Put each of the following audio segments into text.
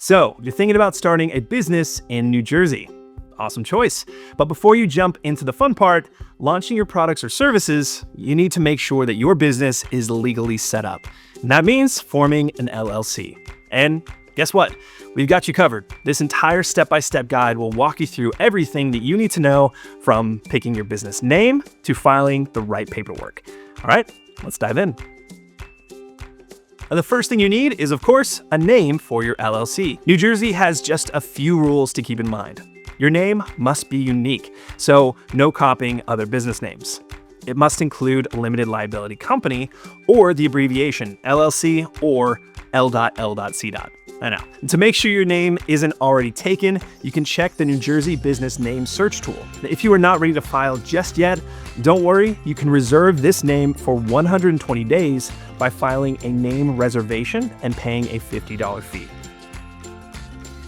So, you're thinking about starting a business in New Jersey. Awesome choice. But before you jump into the fun part, launching your products or services, you need to make sure that your business is legally set up. And that means forming an LLC. And guess what? We've got you covered. This entire step-by-step guide will walk you through everything that you need to know, from picking your business name to filing the right paperwork. All right, let's dive in. And the first thing you need is, of course, a name for your LLC. New Jersey has just a few rules to keep in mind. Your name must be unique, so no copying other business names. It must include a limited liability company or the abbreviation LLC or L.L.C. I know. And to make sure your name isn't already taken, you can check the New Jersey Business Name Search tool. If you are not ready to file just yet, don't worry, you can reserve this name for 120 days by filing a name reservation and paying a $50 fee.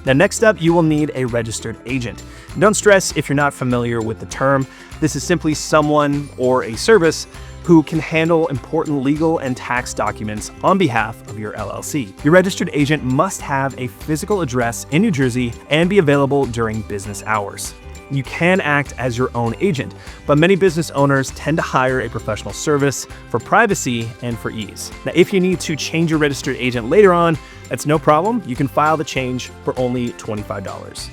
Now, next up, you will need a registered agent. Don't stress if you're not familiar with the term. This is simply someone or a service who can handle important legal and tax documents on behalf of your LLC. Your registered agent must have a physical address in New Jersey and be available during business hours. You can act as your own agent, but many business owners tend to hire a professional service for privacy and for ease. Now, if you need to change your registered agent later on, that's no problem. You can file the change for only $25.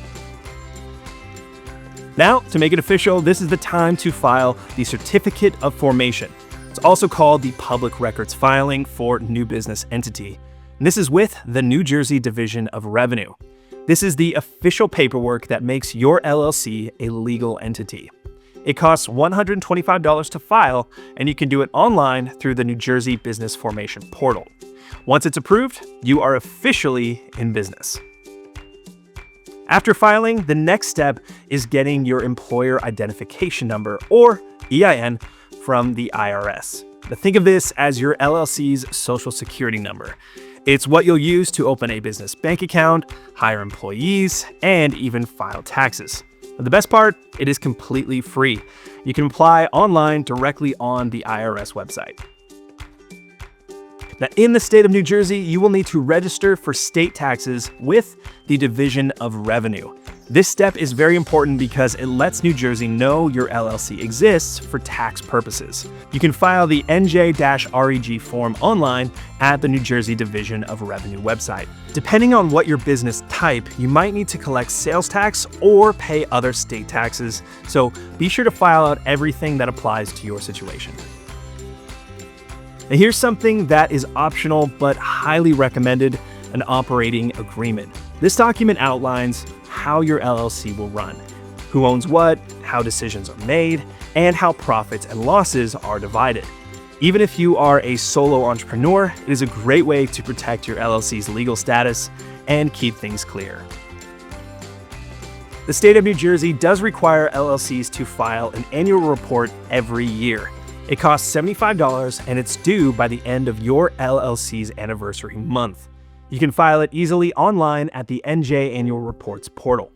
Now, to make it official, this is the time to file the Certificate of Formation. It's also called the Public Records Filing for New Business Entity. And this is with the New Jersey Division of Revenue. This is the official paperwork that makes your LLC a legal entity. It costs $125 to file, and you can do it online through the New Jersey Business Formation portal. Once it's approved, you are officially in business. After filing, the next step is getting your employer identification number, or EIN, from the IRS. Now, think of this as your LLC's social security number. It's what you'll use to open a business bank account, hire employees, and even file taxes. But the best part, it is completely free. You can apply online directly on the IRS website. Now, in the state of New Jersey, you will need to register for state taxes with the Division of Revenue. This step is very important because it lets New Jersey know your LLC exists for tax purposes. You can file the NJ-REG form online at the New Jersey Division of Revenue website. Depending on what your business type, you might need to collect sales tax or pay other state taxes, so be sure to file out everything that applies to your situation. Now, here's something that is optional but highly recommended: an operating agreement. This document outlines how your LLC will run, who owns what, how decisions are made, and how profits and losses are divided. Even if you are a solo entrepreneur, it is a great way to protect your LLC's legal status and keep things clear. The state of New Jersey does require LLCs to file an annual report every year. It costs $75 and it's due by the end of your LLC's anniversary month. You can file it easily online at the NJ Annual Reports portal.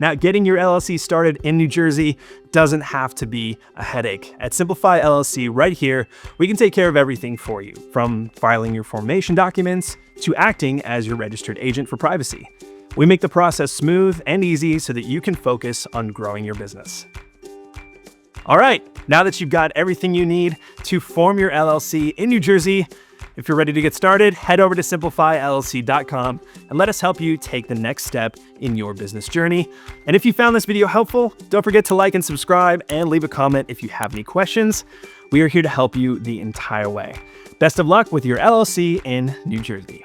Now, getting your LLC started in New Jersey doesn't have to be a headache. At Simplify LLC right here, we can take care of everything for you, from filing your formation documents to acting as your registered agent for privacy. We make the process smooth and easy so that you can focus on growing your business. All right, now that you've got everything you need to form your LLC in New Jersey, if you're ready to get started, head over to simplifyllc.com and let us help you take the next step in your business journey. And if you found this video helpful, don't forget to like and subscribe and leave a comment if you have any questions. We are here to help you the entire way. Best of luck with your LLC in New Jersey.